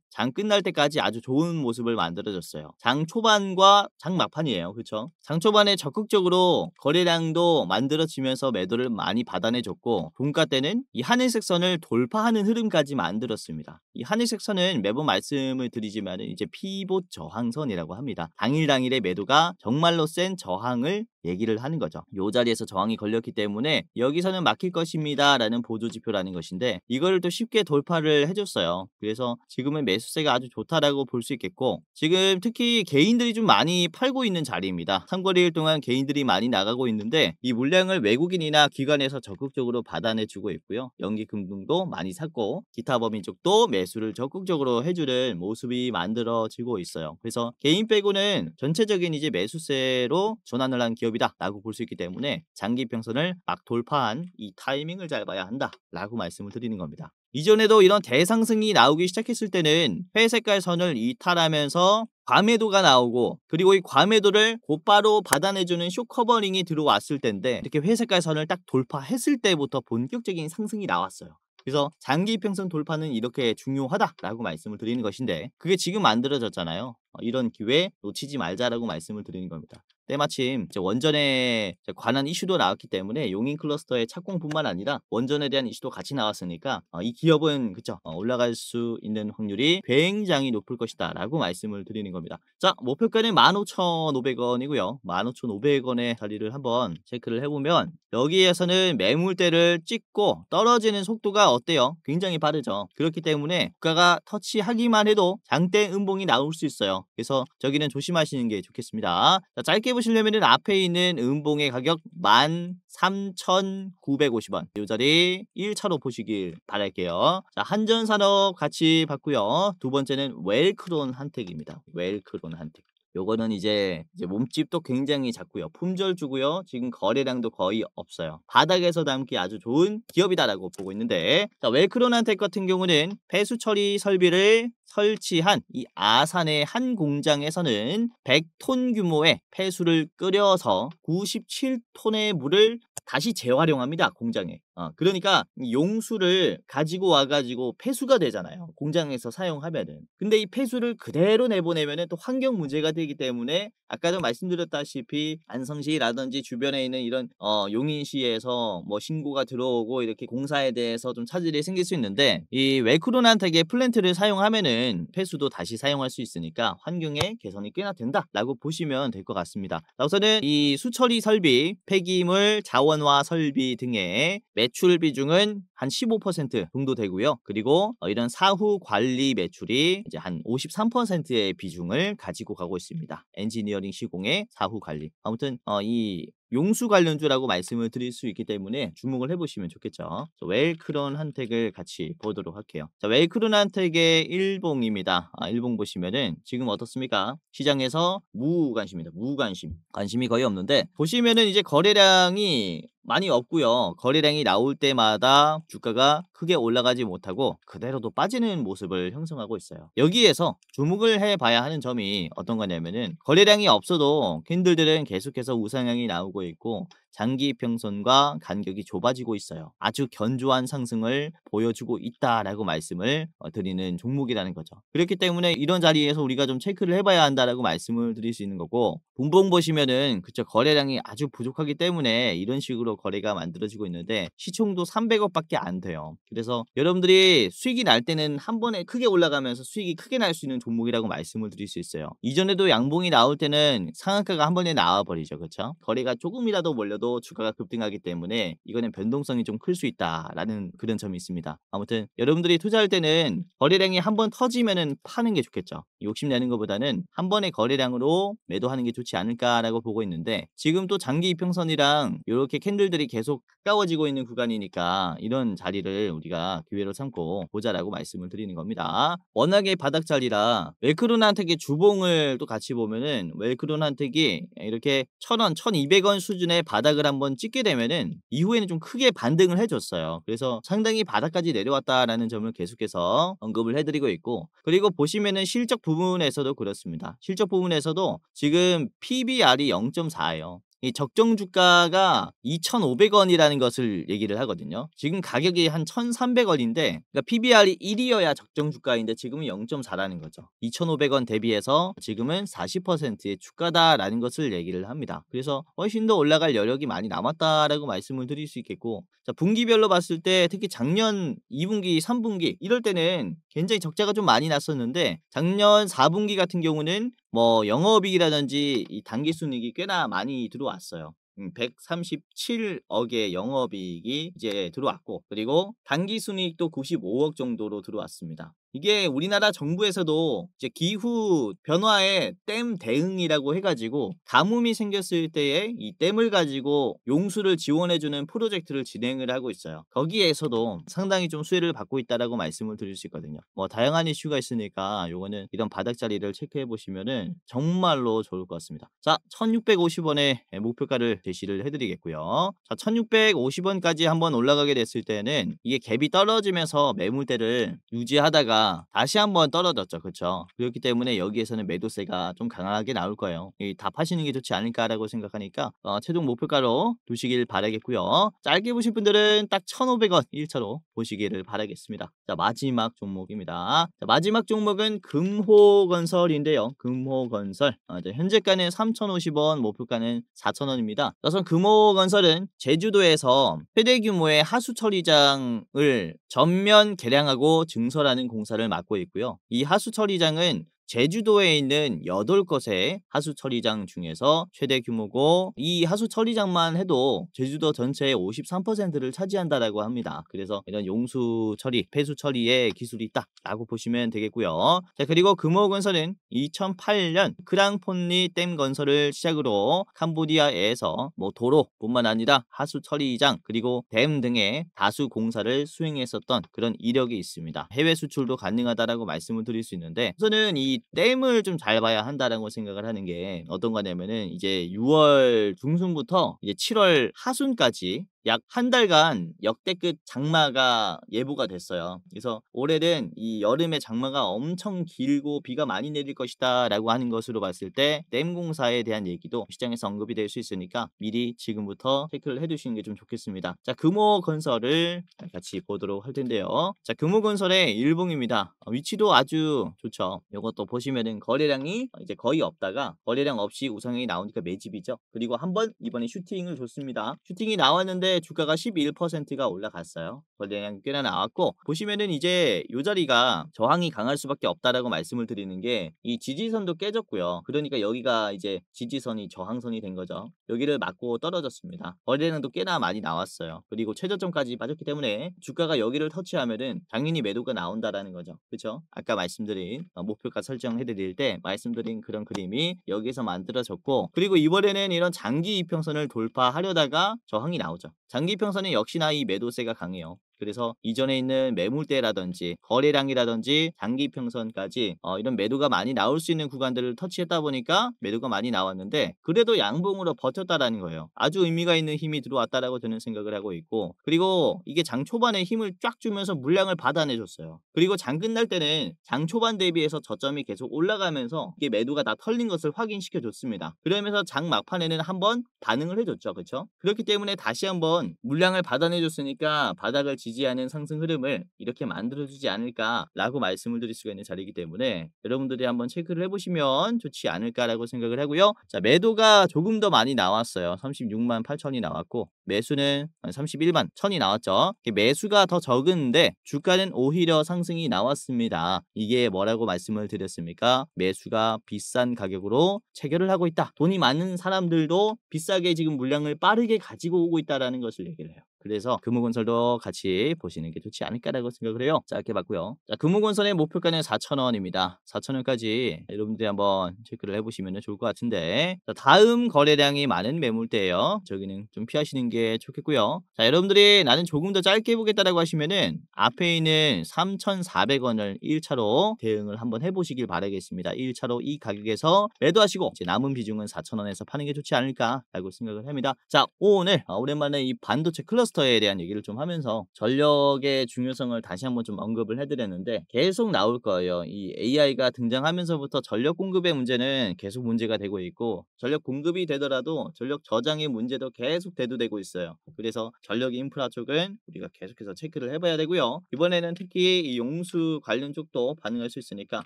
장 끝날 때까지 아주 좋은 모습을 만들어줬어요. 장 초반과 장 막판이에요. 그렇죠? 장 초반에 적극적으로 거래량도 만들어지면서 매도를 많이 받아내줬고, 종가 때는 이 하늘색 선을 돌파하는 흐름까지 만들었습니다. 이 하늘색 선은 매번 말씀을 드리지만 이제 피봇 저항선이라고 합니다. 당일의 매도가 정말로 센 저항을 얘기를 하는 거죠. 이 자리에서 저항이 걸렸기 때문에 여기서는 막힐 것입니다 라는 보조지표라는 것인데, 이거를 또 쉽게 돌파를 해줬어요. 그래서 지금은 매수세가 아주 좋다라고 볼 수 있겠고, 지금 특히 개인들이 좀 많이 팔고 있는 자리입니다. 3거리일 동안 개인들이 많이 나가고 있는데, 이 물량을 외국인이나 기관에서 적극적으로 받아내주고 있고요. 연기금융도 많이 샀고, 기타 법인 쪽도 매수를 적극적으로 해주는 모습이 만들어지고 있어요. 그래서 개인 빼고는 전체적인 이제 매수세로 전환을 한 기업이다라고 볼 수 있기 때문에 장기 평선을 막 돌파한 이 타이밍을 잘 봐야 한다라고 말씀을 드리는 겁니다. 이전에도 이런 대상승이 나오기 시작했을 때는 회색깔 선을 이탈하면서 과매도가 나오고, 그리고 이 과매도를 곧바로 받아내주는 숏 커버링이 들어왔을 때인데, 이렇게 회색깔 선을 딱 돌파했을 때부터 본격적인 상승이 나왔어요. 그래서 장기 평선 돌파는 이렇게 중요하다라고 말씀을 드리는 것인데, 그게 지금 만들어졌잖아요. 이런 기회 놓치지 말자라고 말씀을 드리는 겁니다. 때마침 이제 원전에 관한 이슈도 나왔기 때문에 용인 클러스터의 착공뿐만 아니라 원전에 대한 이슈도 같이 나왔으니까 이 기업은 그쵸, 올라갈 수 있는 확률이 굉장히 높을 것이다 라고 말씀을 드리는 겁니다. 자, 목표가는 15,500원이고요 15,500원의 자리를 한번 체크를 해보면, 여기에서는 매물대를 찍고 떨어지는 속도가 어때요? 굉장히 빠르죠. 그렇기 때문에 주가가 터치하기만 해도 장대 음봉이 나올 수 있어요. 그래서 저기는 조심하시는 게 좋겠습니다. 자, 짧게 보시려면 앞에 있는 음봉의 가격 13,950원, 이 자리 1차로 보시길 바랄게요. 자, 한전산업 같이 봤고요. 두 번째는 웰크론 한택입니다. 웰크론 한택. 요거는 이제 몸집도 굉장히 작고요. 품절주고요. 지금 거래량도 거의 없어요. 바닥에서 담기 아주 좋은 기업이다라고 보고 있는데, 자, 웰크론한텍 같은 경우는 폐수 처리 설비를 설치한 이 아산의 한 공장에서는 100톤 규모의 폐수를 끓여서 97톤의 물을 다시 재활용합니다. 공장에. 그러니까 이 용수를 가지고 와가지고 폐수가 되잖아요. 공장에서 사용하면은. 근데 이 폐수를 그대로 내보내면은 또 환경 문제가 되기 때문에, 아까도 말씀드렸다시피 안성시라든지 주변에 있는 이런 용인시에서 뭐 신고가 들어오고 이렇게 공사에 대해서 좀 차질이 생길 수 있는데, 이 웰크론한텍의 플랜트를 사용하면은 있는 폐수도 다시 사용할 수 있으니까 환경의 개선이 꽤나 된다라고 보시면 될 것 같습니다. 우선은 이 수처리 설비, 폐기물 자원화 설비 등의 매출 비중은 한 15% 정도 되고요. 그리고 이런 사후 관리 매출이 이제 한 53%의 비중을 가지고 가고 있습니다. 엔지니어링 시공의 사후 관리. 아무튼 이 용수 관련주라고 말씀을 드릴 수 있기 때문에 주목을 해보시면 좋겠죠. 웰크론 한택을 같이 보도록 할게요. 자, 웰크론 한택의 일봉입니다. 일봉 보시면은 지금 어떻습니까? 시장에서 무관심입니다. 무관심. 관심이 거의 없는데 보시면은 이제 거래량이 많이 없고요. 거래량이 나올 때마다 주가가 크게 올라가지 못하고 그대로도 빠지는 모습을 형성하고 있어요. 여기에서 주목을 해봐야 하는 점이 어떤 거냐면은 거래량이 없어도 캔들들은 계속해서 우상향이 나오고 있고 장기 이평선과 간격이 좁아지고 있어요. 아주 견조한 상승을 보여주고 있다라고 말씀을 드리는 종목이라는 거죠. 그렇기 때문에 이런 자리에서 우리가 좀 체크를 해봐야 한다라고 말씀을 드릴 수 있는 거고 분봉 보시면은 그쵸 거래량이 아주 부족하기 때문에 이런 식으로 거래가 만들어지고 있는데 시총도 300억밖에 안 돼요. 그래서 여러분들이 수익이 날 때는 한 번에 크게 올라가면서 수익이 크게 날 수 있는 종목이라고 말씀을 드릴 수 있어요. 이전에도 양봉이 나올 때는 상한가가 한 번에 나와버리죠. 그렇죠? 거래가 조금이라도 몰려도 주가가 급등하기 때문에 이거는 변동성이 좀 클 수 있다라는 그런 점이 있습니다. 아무튼 여러분들이 투자할 때는 거래량이 한 번 터지면은 파는 게 좋겠죠. 욕심내는 것보다는 한 번의 거래량으로 매도하는 게 좋지 않을까라고 보고 있는데 지금 또 장기 이평선이랑 이렇게 캔들들이 계속 가까워지고 있는 구간이니까 이런 자리를 우리가 기회로 삼고 보자라고 말씀을 드리는 겁니다. 워낙에 바닥 자리라 웰크론 한택의 주봉을 또 같이 보면은 웰크론 한택이 이렇게 1,000원, 1,200원 수준의 바닥을 한번 찍게 되면은 이후에는 좀 크게 반등을 해줬어요. 그래서 상당히 바닥까지 내려왔다라는 점을 계속해서 언급을 해드리고 있고 그리고 보시면은 실적 부분에서도 그렇습니다. 실적 부분에서도 지금 PBR이 0.4예요. 이 적정 주가가 2,500원이라는 것을 얘기를 하거든요. 지금 가격이 한 1,300원인데 그러니까 PBR이 1이어야 적정 주가인데 지금은 0.4라는 거죠. 2,500원 대비해서 지금은 40%의 주가다라는 것을 얘기를 합니다. 그래서 훨씬 더 올라갈 여력이 많이 남았다라고 말씀을 드릴 수 있겠고 자, 분기별로 봤을 때 특히 작년 2분기, 3분기 이럴 때는 굉장히 적자가 좀 많이 났었는데 작년 4분기 같은 경우는 뭐 영업이익이라든지 이 당기순이익이 꽤나 많이 들어왔어요. 137억의 영업이익이 이제 들어왔고 그리고 당기순이익도 95억 정도로 들어왔습니다. 이게 우리나라 정부에서도 이제 기후 변화에 댐 대응이라고 해가지고 가뭄이 생겼을 때에 이 댐을 가지고 용수를 지원해주는 프로젝트를 진행을 하고 있어요. 거기에서도 상당히 좀 수혜를 받고 있다라고 말씀을 드릴 수 있거든요. 뭐 다양한 이슈가 있으니까 요거는 이런 바닥 자리를 체크해 보시면은 정말로 좋을 것 같습니다. 자, 1,650원의 목표가를 제시를 해드리겠고요. 자, 1,650원까지 한번 올라가게 됐을 때는 이게 갭이 떨어지면서 매물대를 유지하다가 다시 한번 떨어졌죠. 그렇죠? 그렇기 때문에 여기에서는 매도세가 좀 강하게 나올 거예요. 다 파시는 게 좋지 않을까라고 생각하니까 최종 목표가로 두시길 바라겠고요. 짧게 보신 분들은 딱 1,500원 1차로 보시기를 바라겠습니다. 자, 마지막 종목입니다. 자, 마지막 종목은 금호건설인데요. 금호건설 현재가는 3,050원, 목표가는 4,000원입니다. 우선 금호건설은 제주도에서 최대 규모의 하수 처리장을 전면 개량하고 증설하는 공사를 맡고 있고요. 이 하수 처리장은 제주도에 있는 8곳의 하수 처리장 중에서 최대 규모고 이 하수 처리장만 해도 제주도 전체의 53%를 차지한다라고 합니다. 그래서 이런 용수 처리, 폐수 처리에 기술이 있다라고 보시면 되겠고요. 자, 그리고 금호건설은 2008년 크랑폰리 댐 건설을 시작으로 캄보디아에서 뭐 도로뿐만 아니라 하수 처리장 그리고 댐 등의 다수 공사를 수행했었던 그런 이력이 있습니다. 해외 수출도 가능하다라고 말씀을 드릴 수 있는데 우선은 이 댐을 좀 잘 봐야 한다라고 생각을 하는 게 어떤 거냐면은 이제 6월 중순부터 이제 7월 하순까지 약 한 달간 역대급 장마가 예보가 됐어요. 그래서 올해는 이 여름에 장마가 엄청 길고 비가 많이 내릴 것이다 라고 하는 것으로 봤을 때 댐 공사에 대한 얘기도 시장에서 언급이 될 수 있으니까 미리 지금부터 체크를 해두시는 게 좀 좋겠습니다. 자, 금호건설을 같이 보도록 할 텐데요. 자, 금호건설의 일봉입니다. 위치도 아주 좋죠. 이것도 보시면은 거래량이 이제 거의 없다가 거래량 없이 우상향이 나오니까 매집이죠. 그리고 한번 이번에 슈팅을 줬습니다. 슈팅이 나왔는데 어제 주가가 11%가 올라갔어요. 거래량이 꽤나 나왔고 보시면은 이제 이 자리가 저항이 강할 수밖에 없다라고 말씀을 드리는 게 이 지지선도 깨졌고요. 그러니까 여기가 이제 지지선이 저항선이 된 거죠. 여기를 맞고 떨어졌습니다. 거래량도 꽤나 많이 나왔어요. 그리고 최저점까지 빠졌기 때문에 주가가 여기를 터치하면은 당연히 매도가 나온다라는 거죠. 그렇죠? 아까 말씀드린 목표가 설정해 드릴 때 말씀드린 그런 그림이 여기서 만들어졌고, 그리고 이번에는 이런 장기 이평선을 돌파하려다가 저항이 나오죠. 장기 이평선은 역시나 이 매도세가 강해요. 그래서 이전에 있는 매물대라든지 거래량이라든지 장기 평선까지 이런 매도가 많이 나올 수 있는 구간들을 터치했다 보니까 매도가 많이 나왔는데 그래도 양봉으로 버텼다라는 거예요. 아주 의미가 있는 힘이 들어왔다라고 저는 생각을 하고 있고, 그리고 이게 장 초반에 힘을 쫙 주면서 물량을 받아내줬어요. 그리고 장 끝날 때는 장 초반 대비해서 저점이 계속 올라가면서 이게 매도가 다 털린 것을 확인시켜 줬습니다. 그러면서 장 막판에는 한번 반응을 해줬죠. 그렇죠? 그렇기 때문에 다시 한번 물량을 받아내줬으니까 바닥을 지지하는 상승 흐름을 이렇게 만들어주지 않을까라고 말씀을 드릴 수가 있는 자리이기 때문에 여러분들이 한번 체크를 해보시면 좋지 않을까라고 생각을 하고요. 자, 매도가 조금 더 많이 나왔어요. 36만 8천이 나왔고 매수는 31만 1천이 나왔죠. 매수가 더 적은데 주가는 오히려 상승이 나왔습니다. 이게 뭐라고 말씀을 드렸습니까? 매수가 비싼 가격으로 체결을 하고 있다. 돈이 많은 사람들도 비싸게 지금 물량을 빠르게 가지고 오고 있다는 것을 얘기를 해요. 그래서 금호건설도 같이 보시는 게 좋지 않을까라고 생각을 해요. 자, 이렇게 봤고요. 자, 금호건설의 목표가는 4,000원입니다. 4,000원까지 여러분들이 한번 체크를 해보시면 좋을 것 같은데, 자, 다음 거래량이 많은 매물대예요. 저기는 좀 피하시는 게 좋겠고요. 자, 여러분들이 나는 조금 더 짧게 보겠다라고 하시면은 앞에 있는 3,400원을 1차로 대응을 한번 해보시길 바라겠습니다. 1차로 이 가격에서 매도하시고 이제 남은 비중은 4,000원에서 파는 게 좋지 않을까라고 생각을 합니다. 자, 오늘 오랜만에 이 반도체 클러스터에 대한 얘기를 좀 하면서 전력의 중요성을 다시 한번 좀 언급을 해드렸는데 계속 나올 거예요. 이 AI가 등장하면서부터 전력 공급의 문제는 계속 문제가 되고 있고, 전력 공급이 되더라도 전력 저장의 문제도 계속 대두되고 있어요. 그래서 전력 인프라 쪽은 우리가 계속해서 체크를 해봐야 되고요. 이번에는 특히 이 용수 관련 쪽도 반응할 수 있으니까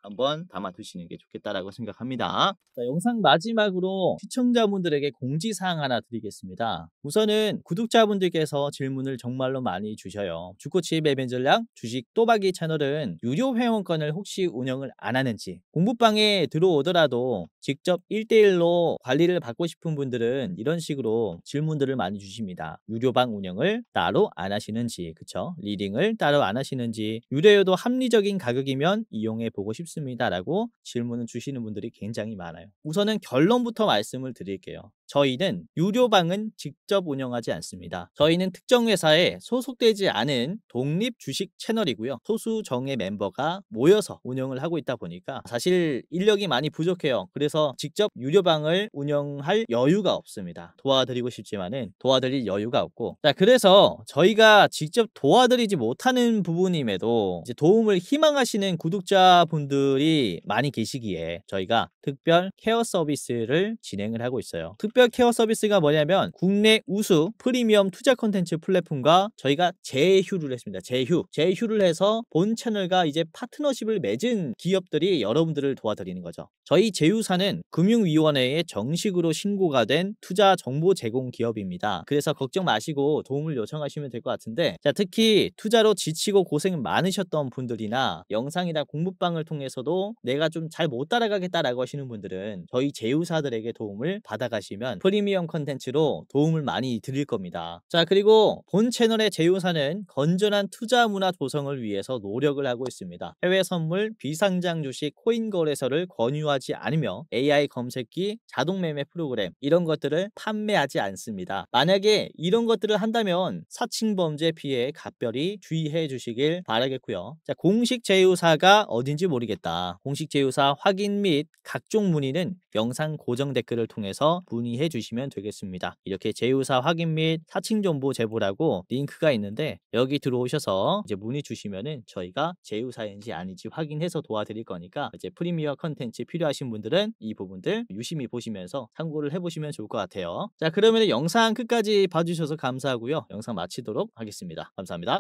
한번 담아두시는 게 좋겠다라고 생각합니다. 자, 영상 마지막으로 시청자분들에게 공지사항 하나 드리겠습니다. 우선은 구독자분들께서 질문을 정말로 많이 주셔요. 주코치 매매 전략 주식 또박이 채널은 유료 회원권을 혹시 운영을 안 하는지, 공부방에 들어오더라도 직접 1대1로 관리를 받고 싶은 분들은 이런 식으로 질문들을 많이 주십니다. 유료방 운영을 따로 안 하시는지, 그쵸? 리딩을 따로 안 하시는지, 유료여도 합리적인 가격이면 이용해 보고 싶습니다 라고 질문을 주시는 분들이 굉장히 많아요. 우선은 결론부터 말씀을 드릴게요. 저희는 유료방은 직접 운영하지 않습니다. 저희는 특정 회사에 소속되지 않은 독립 주식 채널이고요. 소수 정예 멤버가 모여서 운영을 하고 있다 보니까 사실 인력이 많이 부족해요. 그래서 직접 유료방을 운영할 여유가 없습니다. 도와드리고 싶지만은 도와드릴 여유가 없고, 자, 그래서 저희가 직접 도와드리지 못하는 부분임에도 이제 도움을 희망하시는 구독자분들이 많이 계시기에 저희가 특별 케어 서비스를 진행을 하고 있어요. 특별 케어 서비스가 뭐냐면 국내 우수 프리미엄 투자 콘텐츠 플랫폼과 저희가 제휴를 했습니다. 제휴를 해서 본 채널과 이제 파트너십을 맺은 기업들이 여러분들을 도와드리는 거죠. 저희 제휴사는 금융위원회에 정식으로 신고가 된 투자 정보 제공 기업입니다. 그래서 걱정 마시고 도움을 요청하시면 될 것 같은데, 자, 특히 투자로 지치고 고생 많으셨던 분들이나 영상이나 공부방을 통해서도 내가 좀 잘 못 따라가겠다라고 하시는 분들은 저희 제휴사들에게 도움을 받아가시면 프리미엄 컨텐츠로 도움을 많이 드릴 겁니다. 자, 그리고 본 채널의 제휴사는 건전한 투자 문화 조성을 위해서 노력을 하고 있습니다. 해외 선물, 비상장 주식, 코인 거래소를 권유하지 않으며 AI 검색기, 자동 매매 프로그램 이런 것들을 판매하지 않습니다. 만약에 이런 것들을 한다면 사칭 범죄 피해에 각별히 주의해 주시길 바라겠고요. 자, 공식 제휴사가 어딘지 모르겠다. 공식 제휴사 확인 및 각종 문의는 영상 고정 댓글을 통해서 문의해 주시면 되겠습니다. 이렇게 제휴사 확인 및 사칭 정보 제보라고 링크가 있는데 여기 들어오셔서 이제 문의 주시면은 저희가 제휴사인지 아닌지 확인해서 도와드릴 거니까 이제 프리미어 컨텐츠 필요하신 분들은 이 부분들 유심히 보시면서 참고를 해보시면 좋을 것 같아요. 자, 그러면 영상 끝까지 봐주셔서 감사하고요. 영상 마치도록 하겠습니다. 감사합니다.